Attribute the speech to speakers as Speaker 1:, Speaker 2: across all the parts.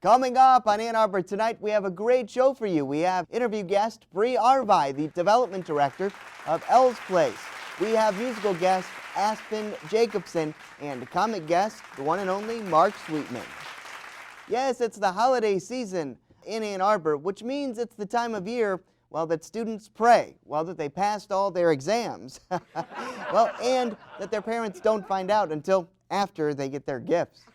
Speaker 1: Coming up on Ann Arbor tonight, we have a great show for you. We have interview guest Bree, Arvai, the development director of Elle's Place. We have musical guest Aspen Jacobson and comic guest, the one and only Mark Sweetman. Yes, it's the holiday season in Ann Arbor, which means it's the time of year, well, that students pray, well, that they passed all their exams, well, and that their parents don't find out until after they get their gifts.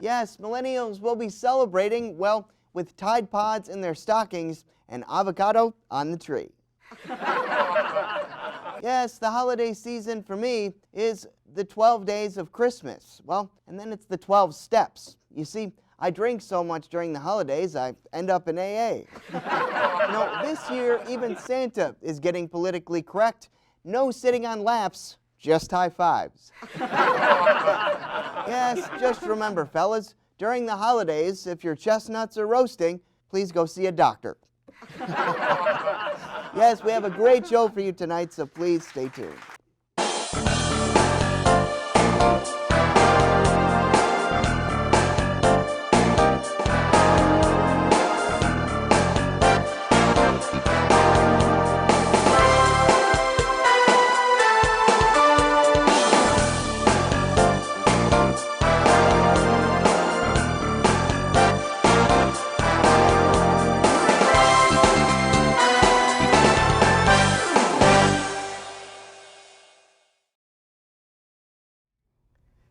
Speaker 1: Yes, millennials will be celebrating, well, with Tide Pods in their stockings and avocado on the tree. Yes, the holiday season for me is the 12 days of Christmas. Well, and then it's the 12 steps. You see, I drink so much during the holidays, I end up in AA. This year, even Santa is getting politically correct. No sitting on laps, just high fives. Yes, just remember, fellas, during the holidays, if your chestnuts are roasting, please go see a doctor. Yes, we have a great show for you tonight, so please stay tuned.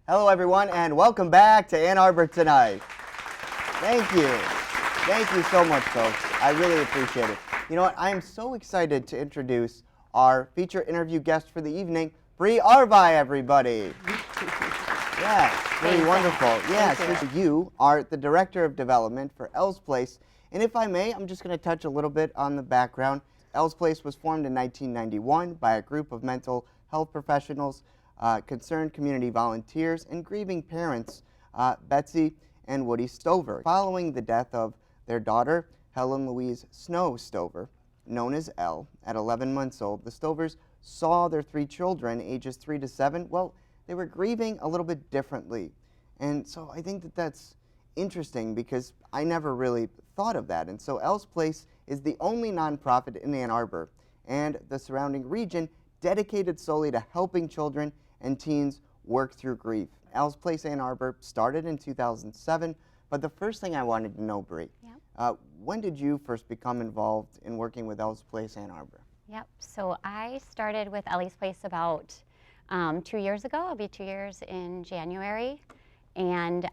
Speaker 1: Hello, everyone, and welcome back to Ann Arbor Tonight. Thank you. Thank you so much, folks. I really appreciate it. You know what? I am so excited to introduce our feature interview guest for the evening, Bree Arvai, everybody. Yes, really wonderful. Yes, you are the Director of Development for Elle's Place. And if I may, I'm just going to touch a little bit on the background. Elle's Place was formed in 1991 by a group of mental health professionals, concerned community volunteers, and grieving parents, Betsy and Woody Stover. Following the death of their daughter, Helen Louise Snow Stover, known as Elle, at 11 months old, the Stovers saw their 3 children, ages 3 to 7, well, they were grieving a little bit differently. And so I think that that's interesting because I never really thought of that. And so Elle's Place is the only nonprofit in Ann Arbor and the surrounding region dedicated solely to helping children and teens work through grief. Elle's Place Ann Arbor started in 2007, but the first thing I wanted to know, Bree, when did you first become involved in working with Elle's Place Ann Arbor?
Speaker 2: Yep, so I started with Ellie's Place about 2 years ago. It'll be 2 years in January, and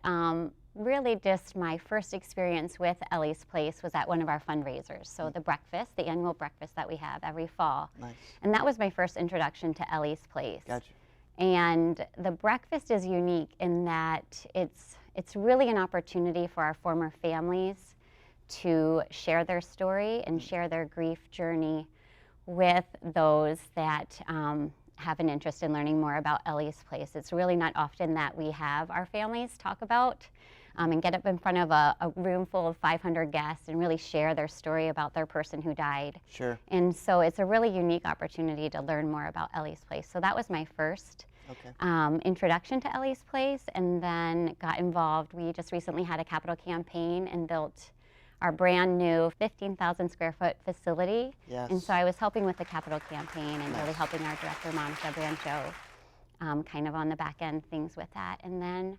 Speaker 2: really just my first experience with Ellie's Place was at one of our fundraisers. So the breakfast, the annual breakfast that we have every fall.
Speaker 1: Nice.
Speaker 2: And that was my first introduction to Ellie's Place.
Speaker 1: Gotcha.
Speaker 2: And the breakfast is unique in that it's really an opportunity for our former families to share their story and share their grief journey with those that have an interest in learning more about Ellie's Place. It's really not often that we have our families talk about and get up in front of a room full of 500 guests and really share their story about their person who died.
Speaker 1: Sure.
Speaker 2: And so it's a really unique opportunity to learn more about Ellie's Place. So that was my first introduction to Ellie's Place, and then got involved. We just recently had a capital campaign and built our brand new 15,000 square foot facility.
Speaker 1: Yes.
Speaker 2: And so I was helping with the capital campaign and really helping our director, Monica Brancho, kind of on the back end things with that. And then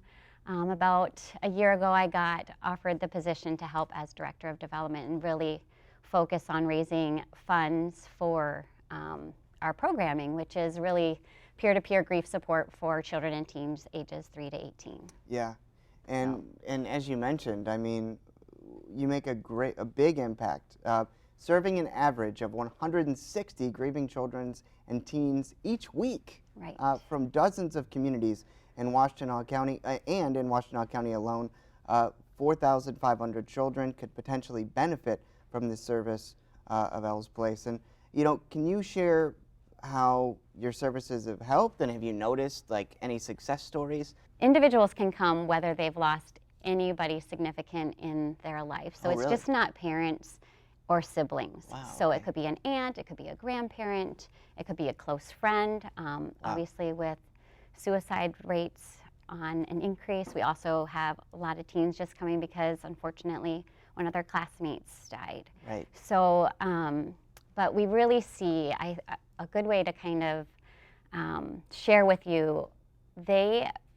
Speaker 2: about a year ago, I got offered the position to help as Director of Development and really focus on raising funds for our programming, which is really peer-to-peer grief support for children and teens ages 3 to 18.
Speaker 1: Yeah, and as you mentioned, I mean, you make a big impact, serving an average of 160 grieving children and teens each week,
Speaker 2: right,
Speaker 1: from dozens of communities in Washtenaw County, and in Washtenaw County alone, 4,500 children could potentially benefit from the service of Elle's Place. And can you share how your services have helped, and have you noticed like any success stories?
Speaker 2: Individuals can come whether they've lost anybody significant in their life. So it's
Speaker 1: really?
Speaker 2: just not parents or siblings.
Speaker 1: Wow,
Speaker 2: so
Speaker 1: okay.
Speaker 2: It could be an aunt, it could be a grandparent, it could be a close friend. Wow. Obviously with suicide rates on an increase. We also have a lot of teens just coming because, unfortunately, one of their classmates died.
Speaker 1: Right.
Speaker 2: So, but we really see a good way to kind of share with you.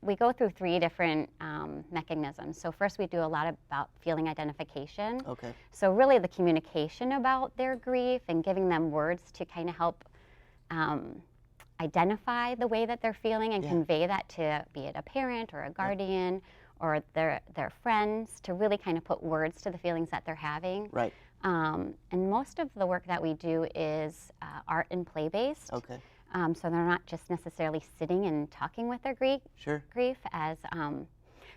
Speaker 2: We go through 3 different mechanisms. So first we do a lot about feeling identification.
Speaker 1: Okay.
Speaker 2: So really the communication about their grief and giving them words to kind of help identify the way that they're feeling and convey that to, be it a parent or a guardian or their friends, to really kind of put words to the feelings that they're having.
Speaker 1: Right.
Speaker 2: And most of the work that we do is art and play based.
Speaker 1: Okay.
Speaker 2: So they're not just necessarily sitting and talking with their grief, as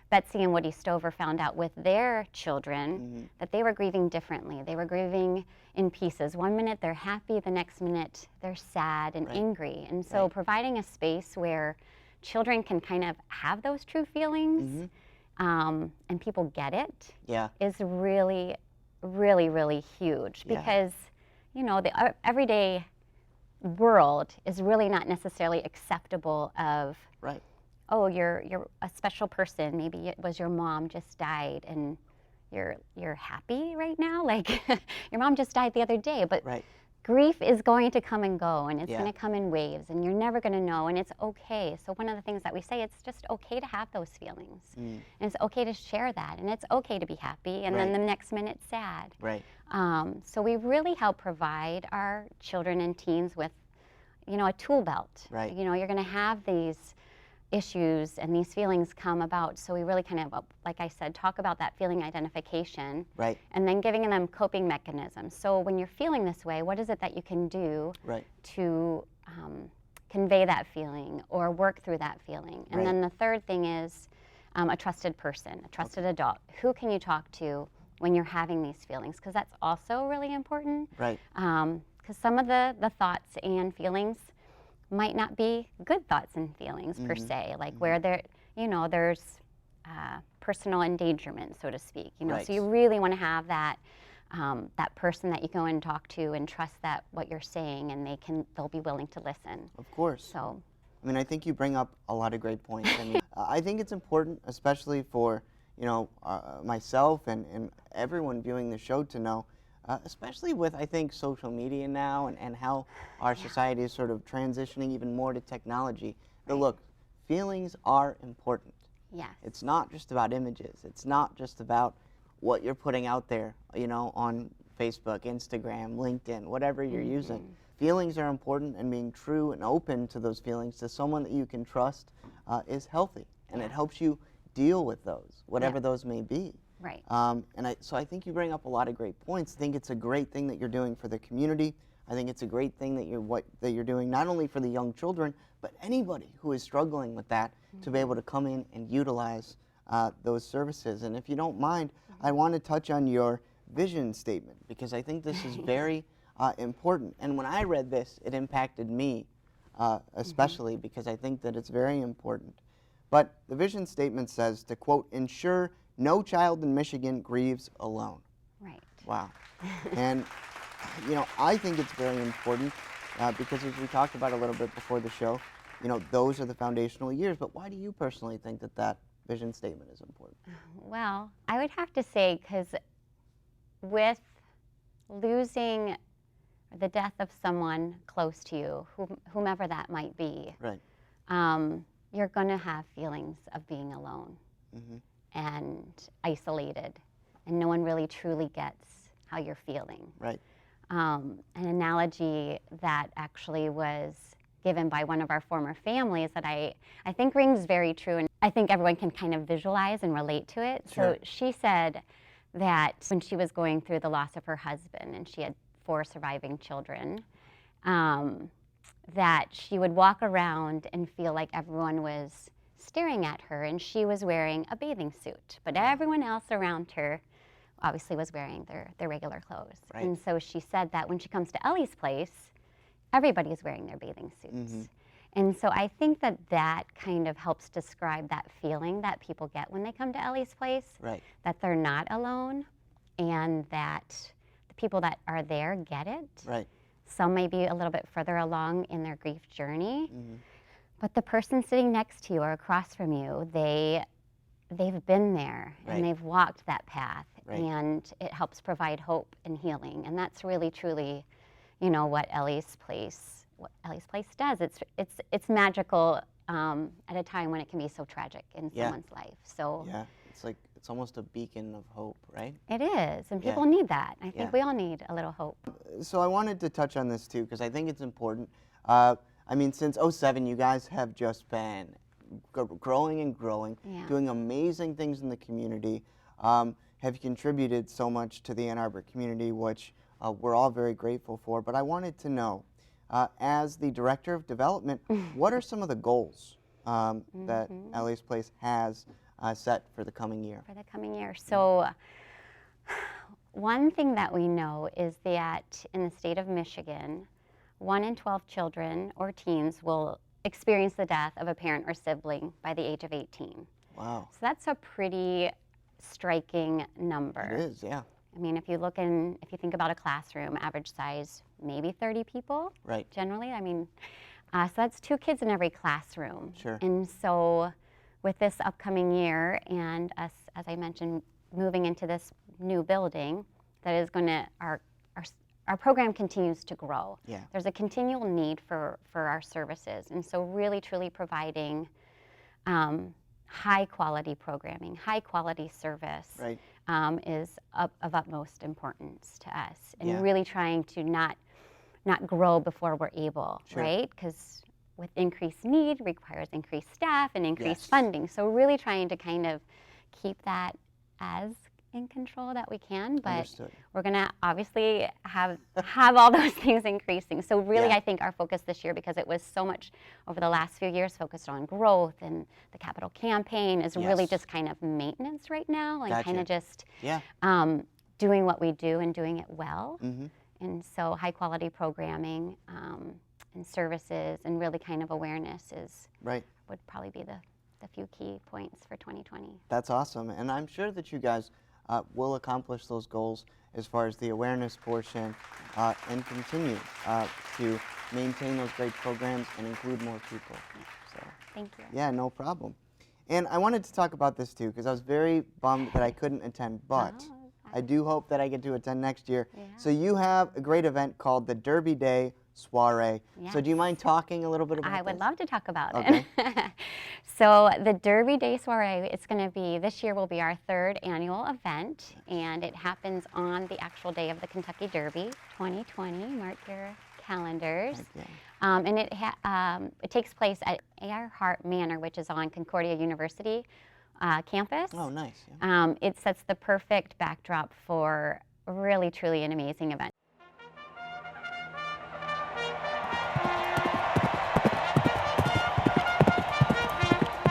Speaker 2: Betsy and Woody Stover found out with their children, that they were grieving differently. They were grieving in pieces. One minute they're happy, the next minute they're sad and angry. And so providing a space where children can kind of have those true feelings and people get it is really, really, really huge because, you know, the everyday world is really not necessarily acceptable of, oh, you're a special person. Maybe it was your mom just died and you're happy right now. Like your mom just died the other day, but grief is going to come and go, and it's going to come in waves, and you're never going to know, and it's okay. So one of the things that we say, it's just okay to have those feelings, and it's okay to share that, and it's okay to be happy, and then the next minute sad. So we really help provide our children and teens with, you know, a tool belt. You know, you're going to have these issues and these feelings come about. So we really kind of, like I said, talk about that feeling identification. And then giving them coping mechanisms. So when you're feeling this way, what is it that you can do to convey that feeling or work through that feeling? And then the third thing is a trusted person, a trusted adult. Who can you talk to when you're having these feelings? Because that's also really important. Because some of the thoughts and feelings might not be good thoughts and feelings per se, like where there, you know, there's personal endangerment, so to speak. You know, so you really want to have that that person that you go and talk to and trust that what you're saying, and they'll be willing to listen.
Speaker 1: Of course.
Speaker 2: So,
Speaker 1: I mean, I think you bring up a lot of great points. I mean, I think it's important, especially for, you know, myself and everyone viewing the show to know. Especially with, I think, social media now and how our society is sort of transitioning even more to technology. But look, feelings are important. It's not just about images. It's not just about what you're putting out there, you know, on Facebook, Instagram, LinkedIn, whatever you're using. Feelings are important, and being true and open to those feelings to someone that you can trust is healthy. And it helps you deal with those, whatever those may be. So I think you bring up a lot of great points. I think it's a great thing that you're doing for the community. I think it's a great thing that you're doing not only for the young children, but anybody who is struggling with that to be able to come in and utilize those services. And if you don't mind, I want to touch on your vision statement, because I think this is very important. And when I read this, it impacted me especially because I think that it's very important. But the vision statement says to, quote, ensure no child in Michigan grieves alone. Wow. And, you know, I think it's very important because, as we talked about a little bit before the show, you know, those are the foundational years. But why do you personally think that that vision statement is important?
Speaker 2: Well, I would have to say, because with losing the death of someone close to you, whomever that might be, you're going to have feelings of being alone. And isolated, and no one really truly gets how you're feeling. An analogy that actually was given by one of our former families that I think rings very true, and I think everyone can kind of visualize and relate to it. So she said that when she was going through the loss of her husband, and she had 4 surviving children, that she would walk around and feel like everyone was staring at her, and she was wearing a bathing suit, but everyone else around her obviously was wearing their regular clothes. And so she said that when she comes to Ellie's place, everybody is wearing their bathing suits. And so I think that that kind of helps describe that feeling that people get when they come to Ellie's place, that they're not alone, and that the people that are there get it. Some may be a little bit further along in their grief journey. But the person sitting next to you or across from you, they've been there
Speaker 1: Right.
Speaker 2: and they've walked that path,
Speaker 1: Right.
Speaker 2: and it helps provide hope and healing. And that's really truly, you know, what Ellie's Place does. It's magical at a time when it can be so tragic in
Speaker 1: Yeah.
Speaker 2: someone's life. So
Speaker 1: Yeah, it's almost a beacon of hope, right?
Speaker 2: it is, and
Speaker 1: Yeah.
Speaker 2: people need that. I think
Speaker 1: Yeah.
Speaker 2: we all need a little hope.
Speaker 1: So I wanted to touch on this too because I think it's important. I mean, since '07, you guys have just been growing and growing,
Speaker 2: Yeah.
Speaker 1: doing amazing things in the community. Have contributed so much to the Ann Arbor community, which we're all very grateful for. But I wanted to know, as the director of development, what are some of the goals that Ellie's Place has set for the coming year?
Speaker 2: For the coming year. So one thing that we know is that in the state of Michigan, 1 in 12 children or teens will experience the death of a parent or sibling by the age of 18.
Speaker 1: Wow.
Speaker 2: So that's a pretty striking number.
Speaker 1: It is, yeah.
Speaker 2: I mean, if you think about a classroom, average size, maybe 30 people.
Speaker 1: Right.
Speaker 2: Generally, I mean, so that's 2 kids in every classroom.
Speaker 1: Sure.
Speaker 2: And so with this upcoming year and us, as I mentioned, moving into this new building, that is going to, our program continues to grow.
Speaker 1: Yeah.
Speaker 2: There's a continual need for our services. And so really, truly providing high quality programming, high quality service
Speaker 1: Right.
Speaker 2: is of utmost importance to us. And
Speaker 1: Yeah.
Speaker 2: really trying to not grow before we're able,
Speaker 1: Sure.
Speaker 2: right? Because with increased need requires increased staff and increased
Speaker 1: Yes.
Speaker 2: funding. So really trying to kind of keep that as in control that we can, but
Speaker 1: Understood.
Speaker 2: we're going to obviously have all those things increasing. So really,
Speaker 1: Yeah.
Speaker 2: I think our focus this year, because it was so much over the last few years focused on growth and the capital campaign, is really
Speaker 1: Yes.
Speaker 2: just kind of maintenance right now, and
Speaker 1: Gotcha.
Speaker 2: kind of just
Speaker 1: Yeah.
Speaker 2: doing what we do and doing it well.
Speaker 1: Mm-hmm.
Speaker 2: And so high quality programming and services and really kind of awareness
Speaker 1: Right.
Speaker 2: would probably be the few key points for 2020.
Speaker 1: That's awesome. And I'm sure that you guys will accomplish those goals as far as the awareness portion and continue to maintain those great programs and include more people. So,
Speaker 2: Thank you.
Speaker 1: yeah, no problem. And I wanted to talk about this too because I was very bummed that I couldn't attend, but
Speaker 2: Oh,
Speaker 1: I do hope that I get to attend next year.
Speaker 2: Yeah.
Speaker 1: So you have a great event called the Derby Day Soiree. So do you
Speaker 2: Yes.
Speaker 1: mind talking a little bit about
Speaker 2: I would
Speaker 1: this?
Speaker 2: love to talk about
Speaker 1: Okay.
Speaker 2: it. So the Derby Day Soiree, it's going to be, this year will be our 3rd annual event, and it happens on the actual day of the Kentucky Derby, 2020. Mark your calendars.
Speaker 1: Heck yeah.
Speaker 2: And it takes place at Earhart Manor, which is on Concordia University campus.
Speaker 1: Oh, nice. Yeah.
Speaker 2: It sets the perfect backdrop for really, truly an amazing event.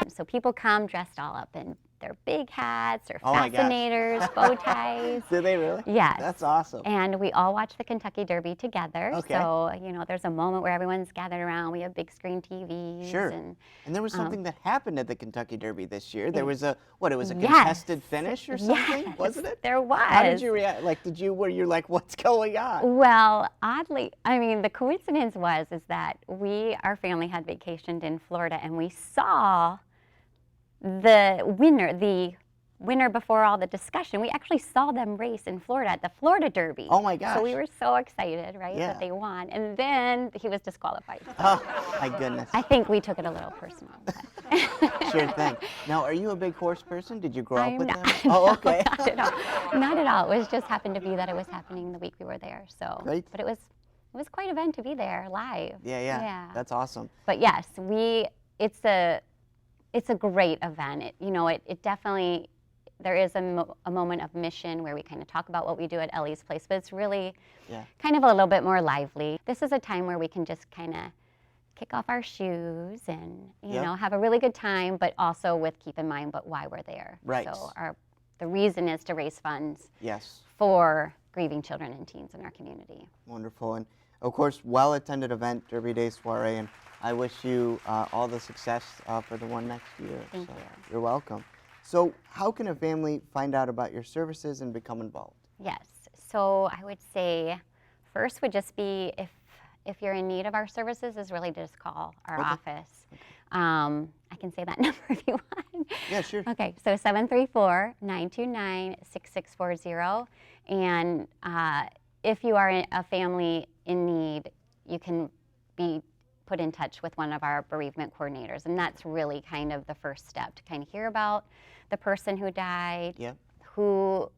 Speaker 2: So people come dressed all up in their big hats or
Speaker 1: Oh my gosh.
Speaker 2: fascinators, bow ties.
Speaker 1: Do they really?
Speaker 2: Yes.
Speaker 1: That's awesome.
Speaker 2: And we all watch the Kentucky Derby together.
Speaker 1: Okay.
Speaker 2: So, you know, there's a moment where everyone's gathered around. We have big screen TVs.
Speaker 1: Sure.
Speaker 2: And
Speaker 1: And there was something that happened at the Kentucky Derby this year. There was it was a
Speaker 2: Yes.
Speaker 1: contested finish or something,
Speaker 2: Yes,
Speaker 1: wasn't it?
Speaker 2: there was.
Speaker 1: How did you react? Like, were you like, what's going on?
Speaker 2: Well, oddly, I mean, the coincidence is that our family had vacationed in Florida, and we saw the winner before all the discussion. We actually saw them race in Florida at the Florida Derby.
Speaker 1: Oh my gosh.
Speaker 2: So we were so excited, right,
Speaker 1: Yeah.
Speaker 2: that they won. And then he was disqualified.
Speaker 1: Oh, my goodness.
Speaker 2: I think we took it a little personal. But
Speaker 1: Sure thing. Now, are you a big horse person? Did you grow up
Speaker 2: I'm
Speaker 1: with
Speaker 2: not.
Speaker 1: them? Oh, okay.
Speaker 2: Not at all. Not at all. It was just happened to be that it was happening the week we were there. So,
Speaker 1: Great.
Speaker 2: But it was quite an event to be there live.
Speaker 1: Yeah. That's awesome.
Speaker 2: But yes, it's a great event. It definitely, there is a moment of mission where we kind of talk about what we do at Ellie's Place, but it's really kind of a little bit more lively. This is a time where we can just kind of kick off our shoes and, you know, have a really good time, but also with keep in mind why we're there.
Speaker 1: Right.
Speaker 2: So the reason is to raise funds
Speaker 1: Yes.
Speaker 2: for grieving children and teens in our community.
Speaker 1: Wonderful. And, of course, well-attended event, Derby Day Soiree, and I wish you all the success for the one next year.
Speaker 2: Thank you.
Speaker 1: You're welcome. So how can a family find out about your services and become involved?
Speaker 2: Yes. So I would say first would just be if you're in need of our services is really to just call our office. I can say that number if you want.
Speaker 1: Yeah, sure.
Speaker 2: Okay, so 734-929-6640. And if you are a family in need, you can be put in touch with one of our bereavement coordinators. And that's really kind of the first step, to kind of hear about the person who died,
Speaker 1: Yeah.
Speaker 2: who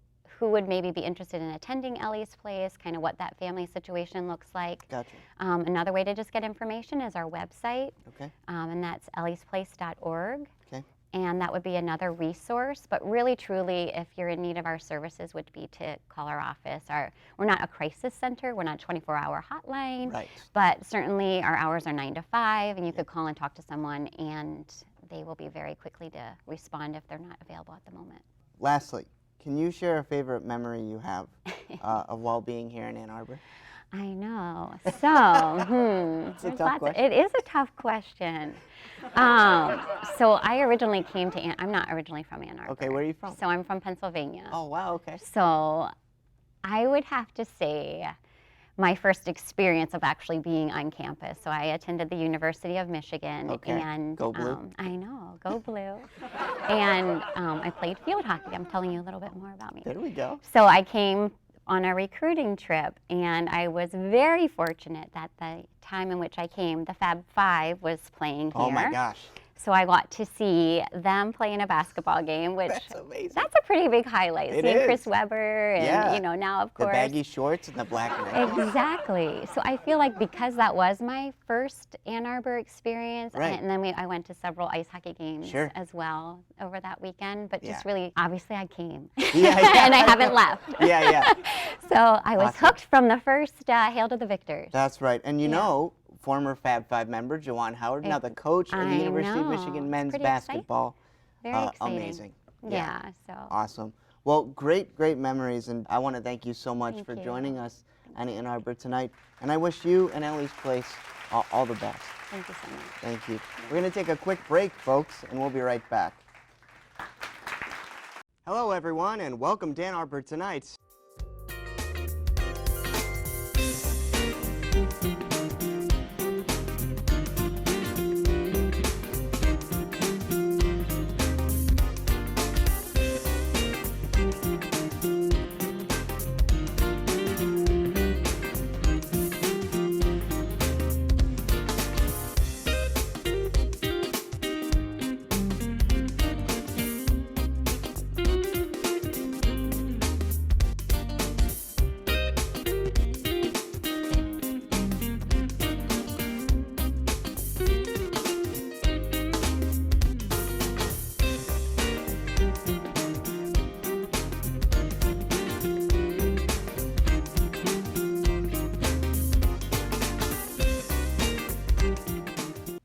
Speaker 2: would maybe be interested in attending Ellie's place, kind of what that family situation looks like.
Speaker 1: Gotcha.
Speaker 2: Another way to just get information is our website,
Speaker 1: Okay.
Speaker 2: and that's elliesplace.org.
Speaker 1: Okay.
Speaker 2: And that would be another resource. But really, truly, if you're in need of our services, would be to call our office. We're not a crisis center. We're not a 24-hour hotline.
Speaker 1: Right.
Speaker 2: But certainly our hours are 9 to 5, and you could call and talk to someone, and they will be very quickly to respond if they're not available at the moment.
Speaker 1: Lastly, can you share a favorite memory you have of while being here in Ann Arbor?
Speaker 2: I know. So,
Speaker 1: It's a tough question.
Speaker 2: It is a tough question. So I originally came to I'm not originally from Ann Arbor.
Speaker 1: Okay, where are you from?
Speaker 2: So I'm from Pennsylvania.
Speaker 1: Oh, wow, okay.
Speaker 2: So I would have to say my first experience of actually being on campus. So I attended the University of Michigan.
Speaker 1: Okay.
Speaker 2: And
Speaker 1: Go Blue.
Speaker 2: I know, go Blue. And I played field hockey. I'm telling you a little bit more about me.
Speaker 1: There we go.
Speaker 2: So I came on a recruiting trip, and I was very fortunate that the time in which I came, the Fab Five was playing here.
Speaker 1: Oh my gosh.
Speaker 2: So I got to see them play in a basketball game, which
Speaker 1: That's amazing.
Speaker 2: that's a pretty big highlight.
Speaker 1: It
Speaker 2: Seeing
Speaker 1: is.
Speaker 2: Chris Webber and
Speaker 1: Yeah.
Speaker 2: now of
Speaker 1: The
Speaker 2: course.
Speaker 1: baggy shorts and the black Nikes.
Speaker 2: Exactly. So I feel like because that was my first Ann Arbor experience,
Speaker 1: Right.
Speaker 2: and then I went to several ice hockey games
Speaker 1: Sure.
Speaker 2: as well over that weekend. But just
Speaker 1: Yeah.
Speaker 2: really, obviously, I came,
Speaker 1: Yeah.
Speaker 2: and I haven't left.
Speaker 1: Yeah.
Speaker 2: So I was
Speaker 1: Awesome.
Speaker 2: hooked from the first Hail to the Victors.
Speaker 1: That's right. And you
Speaker 2: Yeah.
Speaker 1: know, former Fab Five member Jawan Howard, now the coach of the
Speaker 2: I
Speaker 1: University of
Speaker 2: know.
Speaker 1: Michigan
Speaker 2: It's
Speaker 1: men's
Speaker 2: pretty
Speaker 1: basketball.
Speaker 2: Very exciting.
Speaker 1: Amazing.
Speaker 2: Yeah. So.
Speaker 1: Awesome. Well, great memories, and I want to thank you so much
Speaker 2: Thank
Speaker 1: for
Speaker 2: you.
Speaker 1: joining us on Ann Arbor tonight. And I wish you and Ellie's place all the best.
Speaker 2: Thank you so much.
Speaker 1: Thank you. We're going to take a quick break, folks, and we'll be right back. Hello, everyone, and welcome to Ann Arbor Tonight.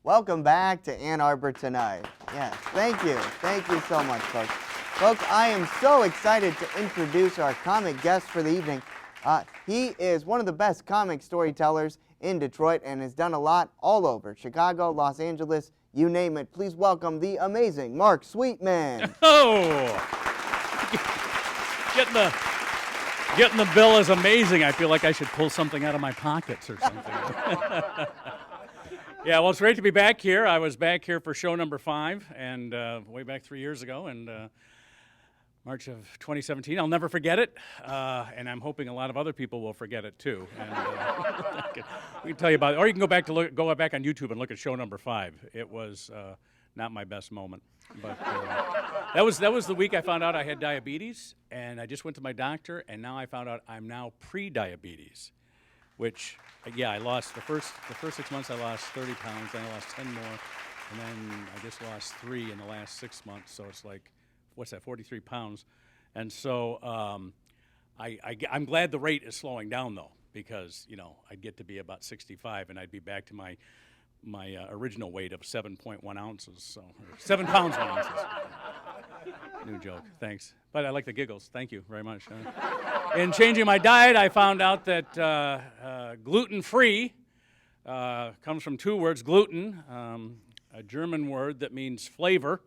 Speaker 1: Welcome back to Ann Arbor Tonight. Yes, thank you. Thank you so much, folks. Folks, I am so excited to introduce our comic guest for the evening. He is one of the best comic storytellers in Detroit and has done a lot all over Chicago, Los Angeles, you name it. Please welcome the amazing Mark Sweetman.
Speaker 3: Oh! Getting the bill is amazing. I feel like I should pull something out of my pockets or something. Yeah, well, it's great to be back here. I was back here for show number 5, and way back 3 years ago, and March of 2017. I'll never forget it, and I'm hoping a lot of other people will forget it too. And we can tell you about it, or you can go back on YouTube and look at show number 5. It was not my best moment, but that was the week I found out I had diabetes, and I just went to my doctor, and now I found out I'm now pre-diabetes. Which, yeah, I lost the first 6 months. I lost 30 pounds, then I lost 10 more, and then I just lost 3 in the last 6 months. So it's like, what's that, 43 pounds? And so I'm glad the rate is slowing down though, because I'd get to be about 65, and I'd be back to my original weight of 7.1 ounces. So 7 pounds 1 ounces. New joke, thanks. But I like the giggles. Thank you very much. In changing my diet, I found out that gluten-free comes from 2 words: gluten, a German word that means flavor,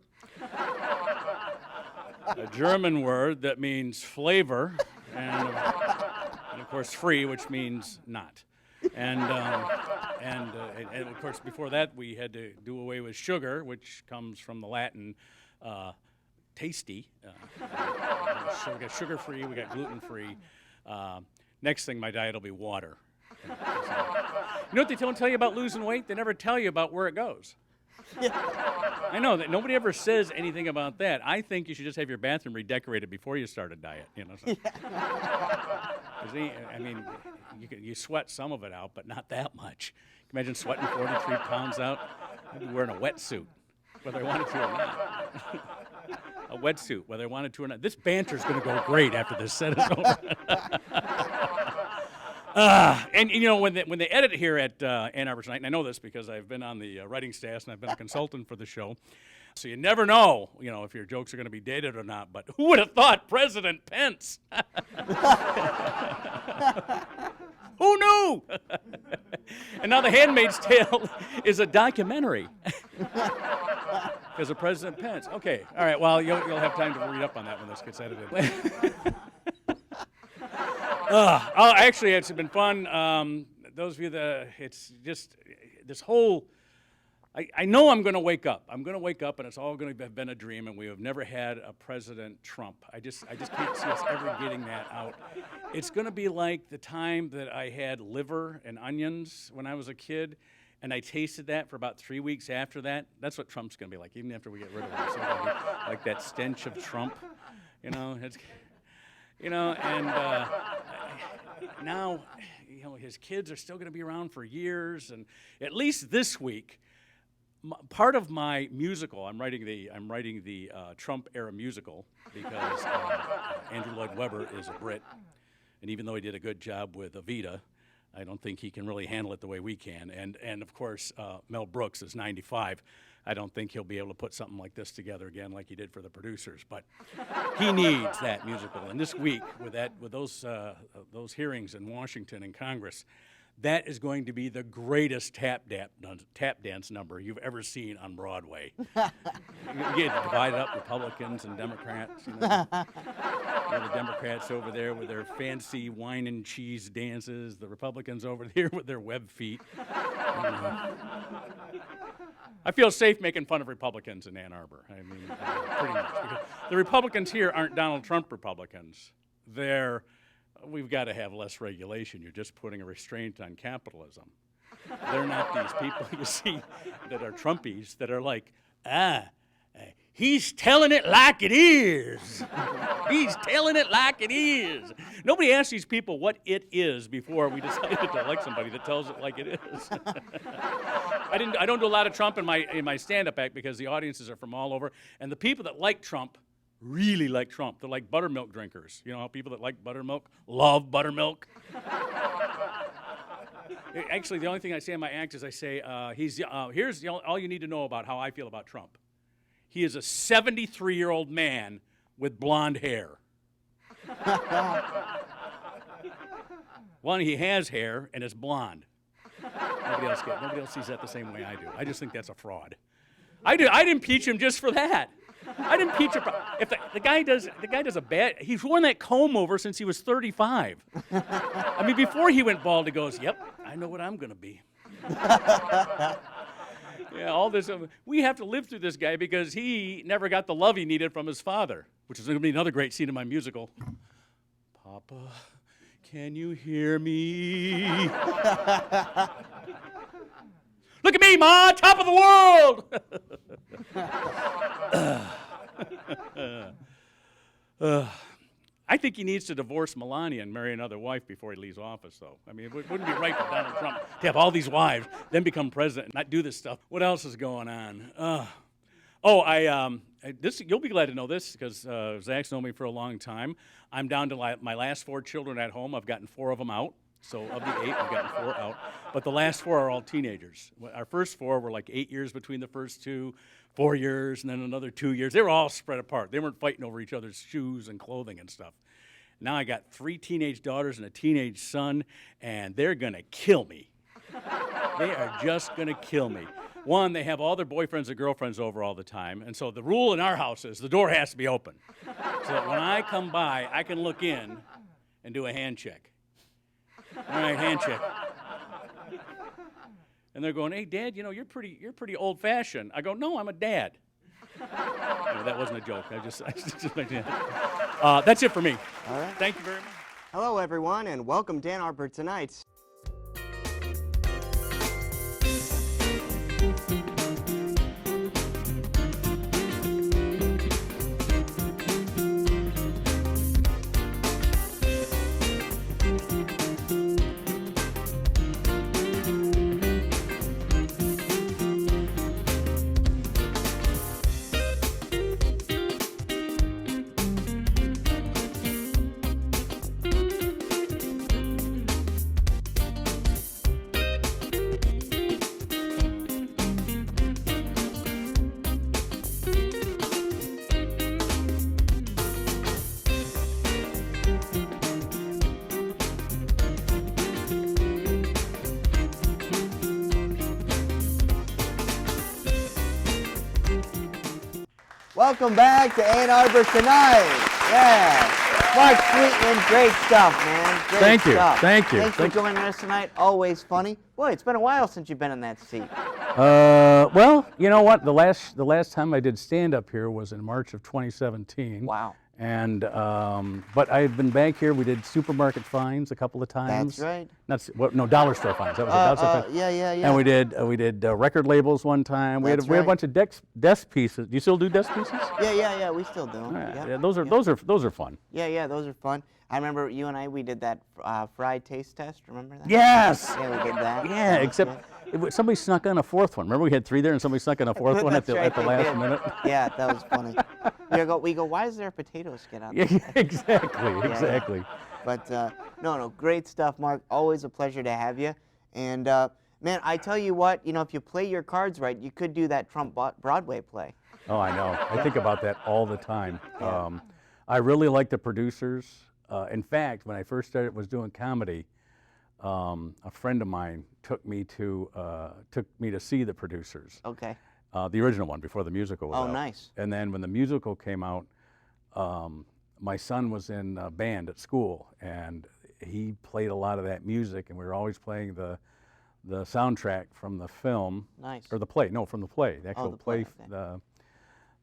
Speaker 3: a German word that means flavor, and of course free, which means not. And of course, before that, we had to do away with sugar, which comes from the Latin tasty. So we got sugar-free, we got gluten-free. Next thing, my diet will be water. You know what they don't tell you about losing weight? They never tell you about where it goes. I know that nobody ever says anything about that. I think you should just have your bathroom redecorated before you start a diet. You know, so. I mean, you sweat some of it out, but not that much. Can you imagine sweating 43 pounds out? I'd be wearing a wetsuit, whether I wanted to or not. A wetsuit, whether I wanted to or not. This banter's going to go great after this set is over. And you know, when they edit here at Ann Arbor Tonight, and I know this because I've been on the writing staff and I've been a consultant for the show, so you never know, you know, if your jokes are going to be dated or not. But who would have thought President Pence? Who knew? And now The Handmaid's Tale is a documentary because of President Pence. Okay, all right. Well, you'll have time to read up on that when this gets edited. Actually, it's been fun. Those of you that it's just this whole. I know I'm going to wake up. I'm going to wake up, and it's all going to have been a dream. And we have never had a President Trump. I just can't see us ever getting that out. It's going to be like the time that I had liver and onions when I was a kid, and I tasted that for about 3 weeks after that. That's what Trump's going to be like, even after we get rid of him. It's going to be like that stench of Trump, you know. It's, you know, and now, you know, his kids are still going to be around for years, and at least this week. Part of my musical, I'm writing the Trump era musical because Andrew Lloyd Webber is a Brit, and even though he did a good job with Evita, I don't think he can really handle it the way we can. And of course, Mel Brooks is 95. I don't think he'll be able to put something like this together again like he did for the producers. But he needs that musical. And this week, with those hearings in Washington and Congress. That is going to be the greatest tap dance number you've ever seen on Broadway. You get to divide up Republicans and Democrats. You know, the Democrats over there with their fancy wine and cheese dances, the Republicans over here with their web feet. I feel safe making fun of Republicans in Ann Arbor. I mean, pretty much. Because the Republicans here aren't Donald Trump Republicans. We've got to have less regulation. You're just putting a restraint on capitalism. They're not these people you see that are Trumpies that are like, he's telling it like it is. He's telling it like it is. Nobody asks these people what it is before we decided to elect somebody that tells it like it is. I don't do a lot of Trump in my stand-up act because the audiences are from all over, and the people that like Trump really like Trump. They're like buttermilk drinkers. You know how people that like buttermilk love buttermilk? Actually, the only thing I say in my act is I say, here's all you need to know about how I feel about Trump. He is a 73-year-old man with blonde hair. One, he has hair, and it's blonde. Nobody else sees that the same way I do. I just think that's a fraud. I'd impeach him just for that. I'd impeach him. If the guy does a bad, he's worn that comb over since he was 35. I mean, before he went bald, he goes, "Yep, I know what I'm going to be." Yeah, all this. We have to live through this guy because he never got the love he needed from his father, which is going to be another great scene in my musical. Papa, can you hear me? Look at me, Ma, top of the world! I think he needs to divorce Melania and marry another wife before he leaves office, though. I mean, it wouldn't be right for Donald Trump to have all these wives, then become president and not do this stuff. What else is going on? You'll be glad to know this because Zach's known me for a long time. I'm down to my last 4 children at home. I've gotten 4 of them out. So of the 8, I've gotten 4 out. But the last 4 are all teenagers. Our first 4 were like 8 years between the first 2, 4 years, and then another 2 years. They were all spread apart. They weren't fighting over each other's shoes and clothing and stuff. Now I got 3 teenage daughters and a teenage son, and they're going to kill me. They are just going to kill me. One, they have all their boyfriends and girlfriends over all the time, and so the rule in our house is the door has to be open. So that when I come by, I can look in and do a hand check. All right, hand check. And they're going, "Hey, Dad, you're pretty old-fashioned." I go, "No, I'm a dad." No, that wasn't a joke. I just that's it for me.
Speaker 1: All right.
Speaker 3: Thank you very much.
Speaker 1: Hello, everyone, and welcome to Ann Arbor Tonight. Welcome back to Ann Arbor Tonight. Yeah. Mark Sweetman, great stuff, man. Great
Speaker 3: Thank you.
Speaker 1: stuff.
Speaker 3: Thank you.
Speaker 1: Thanks for joining us tonight. Always funny. Boy, it's been a while since you've been in that seat.
Speaker 3: Well, you know what? The last time I did stand-up here was in March of 2017.
Speaker 1: Wow.
Speaker 3: And but I've been back here. We did supermarket finds a couple of times.
Speaker 1: That's right.
Speaker 3: No, dollar store finds. That was dollar store finds.
Speaker 1: Yeah.
Speaker 3: And we did record labels one time. We had
Speaker 1: That's
Speaker 3: a
Speaker 1: right.
Speaker 3: bunch of desk pieces. Do you still do desk pieces?
Speaker 1: Yeah. We still do.
Speaker 3: Yeah, those are fun.
Speaker 1: Yeah, those are fun. I remember you and I, we did that fried taste test. Remember that?
Speaker 3: Yes.
Speaker 1: Yeah, we did that.
Speaker 3: Yeah, except somebody snuck in a fourth one. Remember we had three there, and somebody snuck in a fourth one at
Speaker 1: That's
Speaker 3: the
Speaker 1: right, they
Speaker 3: last
Speaker 1: did.
Speaker 3: minute.
Speaker 1: Yeah, that was funny. We go, why is there a potato skin on
Speaker 3: Yeah,
Speaker 1: there?
Speaker 3: exactly.
Speaker 1: But no, great stuff, Mark. Always a pleasure to have you. And man, I tell you what, if you play your cards right, you could do that Trump Broadway play.
Speaker 3: Oh, I know. I think about that all the time.
Speaker 1: Yeah.
Speaker 3: I really like the producers. In fact, when I first was doing comedy, a friend of mine took me to see the producers.
Speaker 1: Okay.
Speaker 3: The original one before the musical was out.
Speaker 1: Oh, nice.
Speaker 3: And then when the musical came out, my son was in a band at school, and he played a lot of that music, and we were always playing the soundtrack from the film.
Speaker 1: Nice.
Speaker 3: Or the play. No, from the play. The actual
Speaker 1: the play,
Speaker 3: play.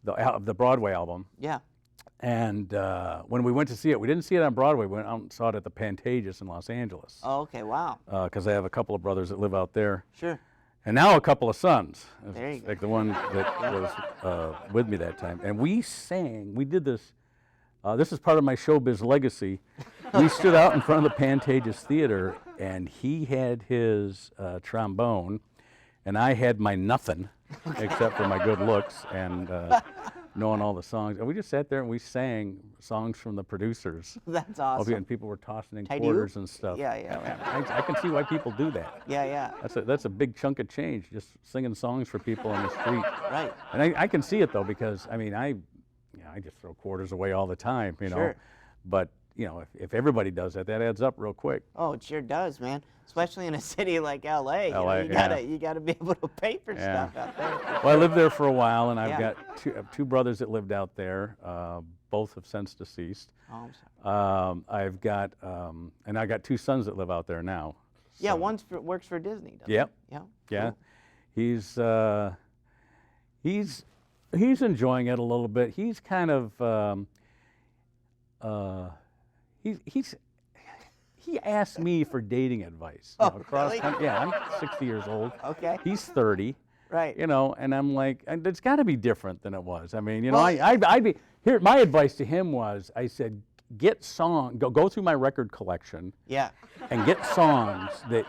Speaker 3: The Broadway album.
Speaker 1: Yeah.
Speaker 3: And when we went to see it, we didn't see it on Broadway. We went out and saw it at the Pantages in Los Angeles.
Speaker 1: Oh, okay. Wow.
Speaker 3: Because I have a couple of brothers that live out there.
Speaker 1: Sure.
Speaker 3: And now a couple of sons.
Speaker 1: There you go.
Speaker 3: Like the one that was with me that time. And we did this. This is part of my showbiz legacy. We stood out in front of the Pantages Theater, and he had his trombone, and I had my nothing, except for my good looks and knowing all the songs. And we just sat there and we sang songs from the producers.
Speaker 1: That's awesome.
Speaker 3: And people were tossing in
Speaker 1: Tidy
Speaker 3: quarters
Speaker 1: Oop?
Speaker 3: and stuff.
Speaker 1: Yeah.
Speaker 3: I can see why people do that.
Speaker 1: Yeah.
Speaker 3: That's a big chunk of change, just singing songs for people on the street.
Speaker 1: Right.
Speaker 3: And I can see it though, because I mean I just throw quarters away all the time,
Speaker 1: Sure.
Speaker 3: But if everybody does that, that adds up real quick.
Speaker 1: Oh, it sure does, man. Especially in a city like LA. You gotta be able to pay for stuff out there.
Speaker 3: Well, I lived there for a while, and I've
Speaker 1: Yeah.
Speaker 3: got two brothers that lived out there. Both have since deceased.
Speaker 1: Oh, I'm sorry.
Speaker 3: I've got and I got two sons that live out there now.
Speaker 1: Yeah,
Speaker 3: So-
Speaker 1: one works for Disney. Doesn't
Speaker 3: Yep.
Speaker 1: he? Yeah.
Speaker 3: Yeah,
Speaker 1: Cool.
Speaker 3: he's enjoying it a little bit. He's kind of he asked me for dating advice.
Speaker 1: Oh, really?
Speaker 3: Yeah, I'm 60 years old.
Speaker 1: Okay.
Speaker 3: He's 30.
Speaker 1: Right.
Speaker 3: And I'm like, and it's got to be different than it was. I mean,
Speaker 1: Well,
Speaker 3: I'd be here. My advice to him was, I said, go through my record collection
Speaker 1: Yeah.
Speaker 3: and get songs that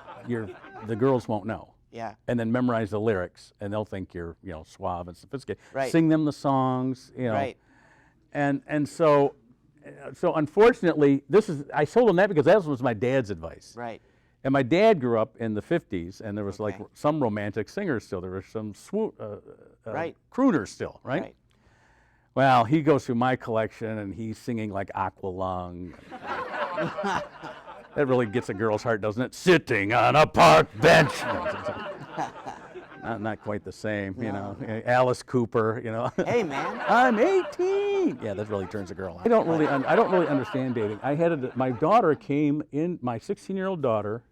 Speaker 3: the girls won't know.
Speaker 1: Yeah.
Speaker 3: And then memorize the lyrics, and they'll think you're, suave and sophisticated.
Speaker 1: Right.
Speaker 3: Sing them the songs,
Speaker 1: Right.
Speaker 3: And so unfortunately, I told him that because that was my dad's advice.
Speaker 1: Right.
Speaker 3: And my dad grew up in the 50s, and there was like
Speaker 1: Okay.
Speaker 3: some romantic singers still. There were some
Speaker 1: Right.
Speaker 3: crooners still, right?
Speaker 1: Right.
Speaker 3: Well, he goes through my collection, and he's singing like Aqualung. That really gets a girl's heart, doesn't it? Sitting on a park bench. Not quite the same, Alice Cooper,
Speaker 1: Hey, man.
Speaker 3: I'm 18. Yeah, that really turns a girl on. I don't really understand dating. My daughter came in. My 16-year-old daughter